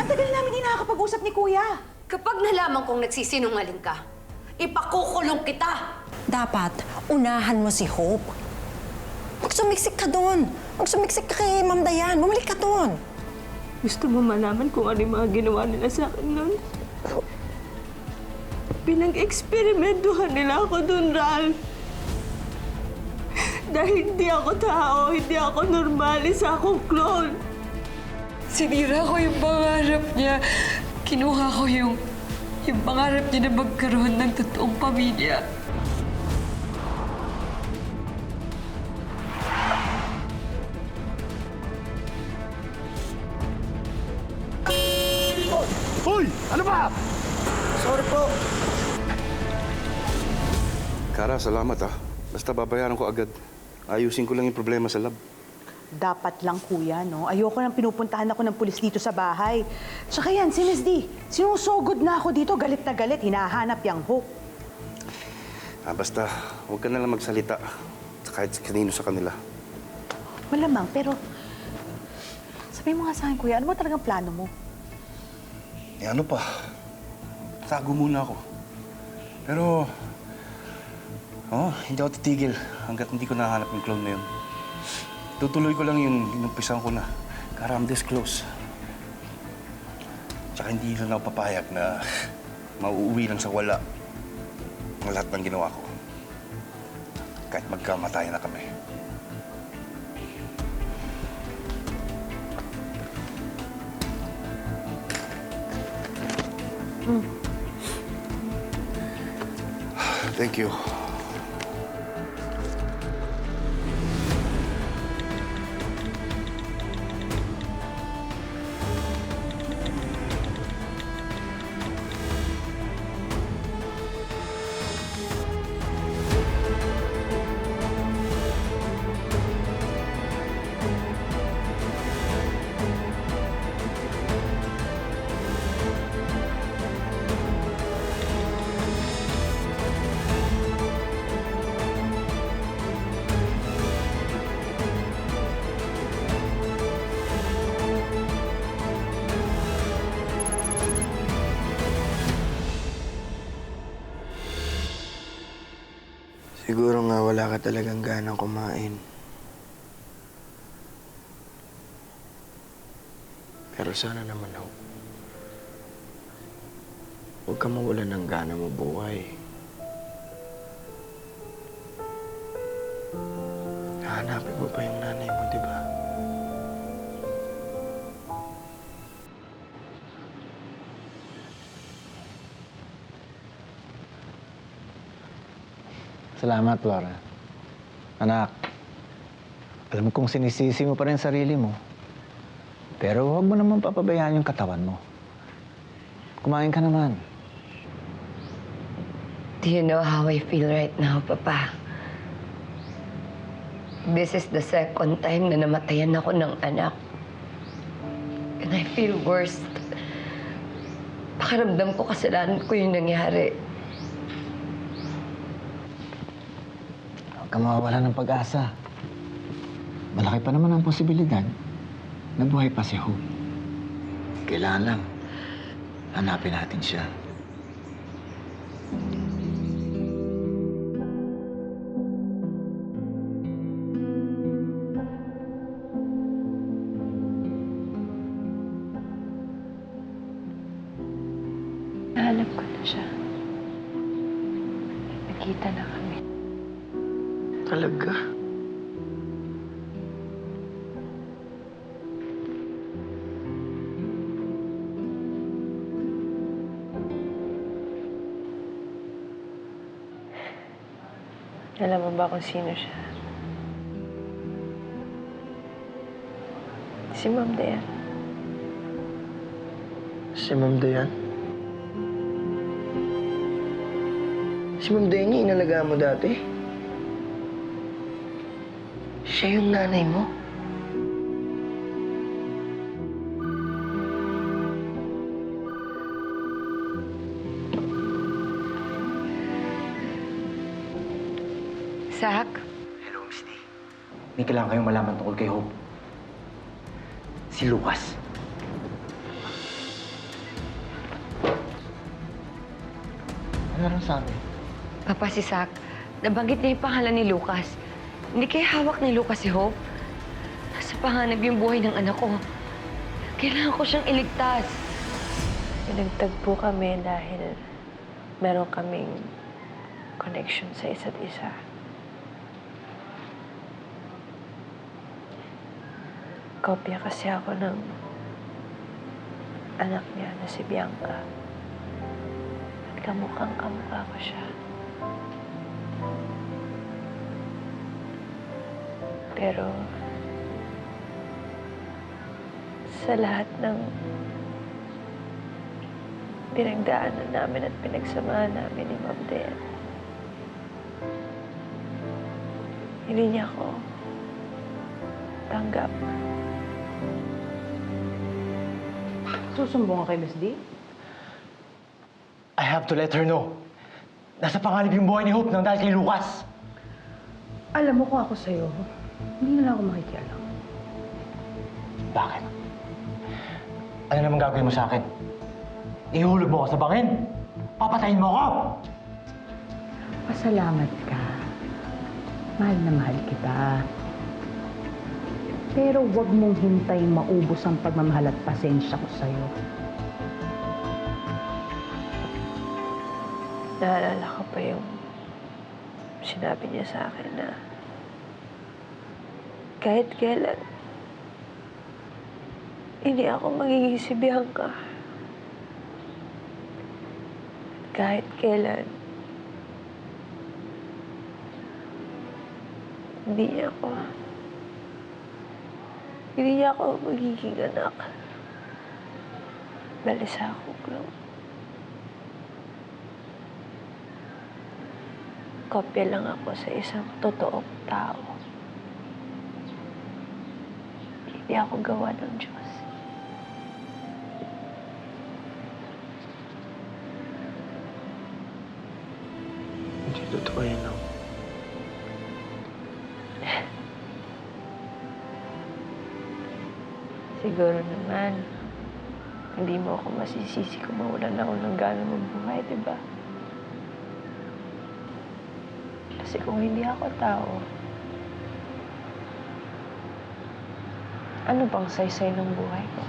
tagal namin di nakakapag-usap ni Kuya. Kapag nalaman kong nagsisinungaling ka, ipakukulong kita! Dapat, unahan mo si Hope. Magsumiksik ka doon. Magsumiksik ka kay Ma'am Dayan. Bumalik ka doon. Gusto mo malaman kung ano yung mga ginawa nila sa akin nun? Pinag-eksperimentuhan nila ako dun, Ralph. Dahil hindi ako tao, hindi ako normal, isa akong clone. Sinira ko yung pangarap niya. Kinuha ko yung pangarap niya na magkaroon ng totoong pamilya. Hoy! Ano ba? Sorry po. Kara, salamat ah. Basta babayaran ko agad. Ayusin ko lang yung problema sa lab. Dapat lang, Kuya, no? Ayoko nang pinupuntahan ako ng pulis dito sa bahay. Tsaka yan, si Miss D, sinusugod na ako dito, galit na galit, hinahanap yung Hope. Basta, huwag ka na lang magsalita. Kahit kanino sa kanila. Malamang, pero... Sabihin mo nga sa akin, Kuya, ano ba talagang plano mo? Eh ano pa? Tago muna ako. Pero... hindi ako titigil hanggat hindi ko nahanap yung clone na yun. Tutuloy ko lang yung inumpisan ko na. Kara, I'm this close. Tsaka hindi lang ako papayag na mauuwi lang sa wala ang lahat ng ginawa ko. Kahit magkamatayan na kami. Thank you. Siguro nga wala ka talagang ganang kumain. Pero sana naman, Hope. Huwag ka mawalan ng gana mo buhay. Hahanapin mo pa yung nanay mo, di ba? Salamat, Laura. Anak, alam kong sinisisi mo pa rin sarili mo. Pero huwag mo naman papabayaan yung katawan mo. Kumain ka naman. Do you know how I feel right now, Papa? This is the second time na namatayan ako ng anak. And I feel worse. Pakiramdam ko kasalanan ko yung nangyari. Huwag ka mawawala ng pag-asa. Malaki pa naman ang posibilidad na buhay pa si Hope. Kailangan lang, hanapin natin siya. Nahanap ko na siya. Nakita na kami. Talaga? Alam mo ba kung sino siya? Si Ma'am Dayan. Si Ma'am Dayan? Si Ma'am Dayan yung inalagaan mo dati? Siya yung nanay mo? Zach? Hello, Miss D. May kailangan kayong malaman tungkol kay Hope. Si Lucas. Ano rin sabi? Papa, si Zach, nabanggit niya yung pangalan ni Lucas. Hindi kaya hawak ni Lucas si Hope? Nasa panganib yung buhay ng anak ko. Kailangan ko siyang iligtas. Pinagtagpo kami dahil meron kaming connection sa isa't isa. Kopya kasi ako ng anak niya na si Bianca. At kamukhang-kamukha ko siya. Pero sa lahat ng pinagdaanan namin at pinagsamahan namin ni Ma'am Dayan, hindi niya ako tanggap. Susumbong ka kay Miss D? I have to let her know. Nasa panganib yung buhay ni Hope nang dahil kay Lucas. Alam mo kung ako sa'yo, hindi na lang ako makikialam. Bakit? Ano naman gagawin mo sa akin? Ihulog mo ako sa bangin? Papatayin mo ako? Pasalamat ka. Mahal na mahal kita. Pero huwag mong hintayin maubos ang pagmamahal at pasensya ko sa'yo. Naalala ko pa yung sinabi niya sa akin na kahit kailan, hindi ako magiging si Bianca. Kahit kailan, hindi niya ako magiging anak. Balisakog lang. Kopya lang ako sa isang totoong tao. Hindi ako gawa ng Diyos. Hindi totoo yan, no? Siguro naman, hindi mo ako masisisi kung mawalan ako ng gana mabuhay, di ba? Kasi kung hindi ako tao, ano bang saysay ng buhay ko?